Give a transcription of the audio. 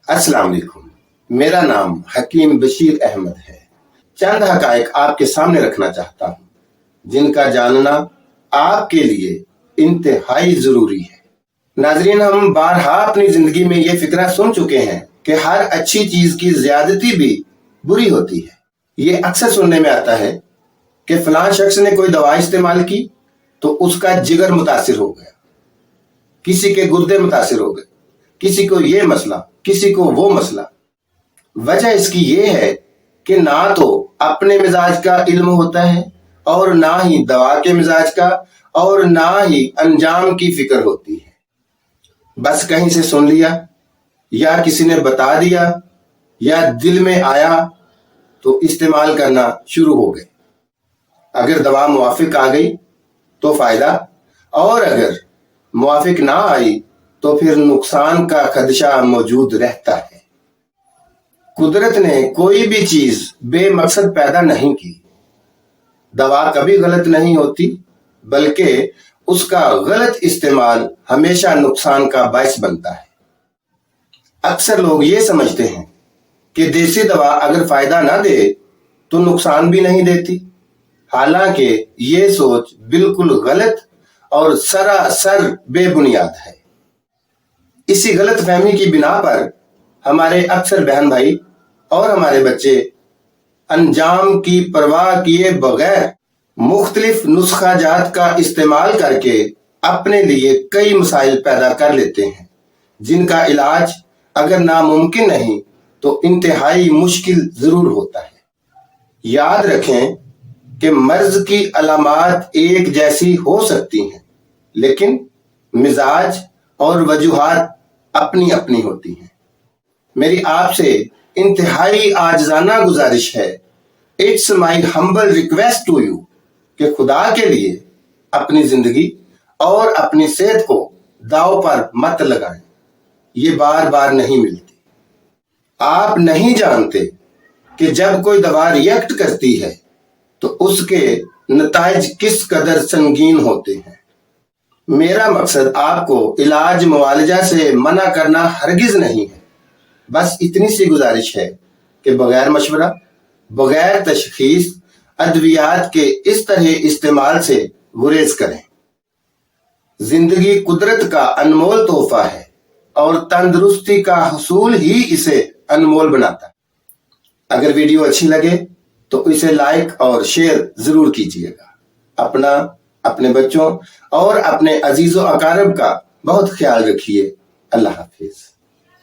अस्सलाम वालेकुम। मेरा नाम हकीम बशीर अहमद है। चंद हकायक आपके सामने रखना चाहता हूँ जिनका जानना आपके लिए इंतहाई जरूरी है। नाजरीन, हम बारहा अपनी जिंदगी में ये फिक्रा सुन चुके हैं कि हर अच्छी चीज की ज्यादती भी बुरी होती है। ये अक्सर सुनने में आता है कि फलां शख्स ने कोई दवा इस्तेमाल की तो उसका जिगर मुतासिर हो गया, किसी के गुर्दे मुतासिर हो गए, किसी को ये मसला, किसी को वो मसला। वजह इसकी ये है कि ना तो अपने मिजाज का इल्म होता है और ना ही दवा के मिजाज का और ना ही अंजाम की फिक्र होती है। बस कहीं से सुन लिया या किसी ने बता दिया या दिल में आया तो इस्तेमाल करना शुरू हो गए। अगर दवा मुवाफिक आ गई तो फायदा, और अगर मुवाफिक ना आई तो फिर नुकसान का खदशा मौजूद रहता है। कुदरत ने कोई भी चीज बेमकसद पैदा नहीं की। दवा कभी गलत नहीं होती, बल्कि उसका गलत इस्तेमाल हमेशा नुकसान का बायस बनता है। अक्सर लोग ये समझते हैं कि देसी दवा अगर फायदा ना दे तो नुकसान भी नहीं देती। हालांकि ये सोच बिल्कुल गलत और सरासर बेबुनियाद है। इसी गलत फहमी की बिना पर हमारे अक्सर बहन भाई और हमारे बच्चे अंजाम की परवाह किए बगैर मुख्तलिफ नुस्खा जात का इस्तेमाल करके अपने लिए कई मसाइल पैदा कर लेते हैं, जिनका इलाज अगर नामुमकिन नहीं तो इंतहाई मुश्किल जरूर होता है। याद रखें कि मर्ज की अलामात एक जैसी हो सकती हैं, लेकिन मिजाज और वजूहात अपनी अपनी होती हैं। मेरी आपसे इंतहाई आजिज़ाना गुजारिश है, it's my humble request to you, कि खुदा के लिए अपनी जिंदगी और अपनी सेहत को दांव पर मत लगाएं। ये बार बार नहीं मिलती। आप नहीं जानते कि जब कोई दवा रिएक्ट करती है तो उसके नताइज किस कदर संगीन होते हैं। मेरा मकसद आपको इलाज मुआलजा से मना करना हरगिज नहीं है। बस इतनी सी गुजारिश है कि बगैर मशवरा, बगैर तशखीस अद्वियात के इस तरह इस्तेमाल से गुरेज करें। जिंदगी कुदरत का अनमोल तोहफा है और तंदुरुस्ती का हसूल ही इसे अनमोल बनाता है। अगर वीडियो अच्छी लगे तो इसे लाइक और शेयर जरूर कीजिएगा। अपना, अपने बच्चों और अपने अजीजों अकारब का बहुत ख्याल रखिए। अल्लाह हाफिज।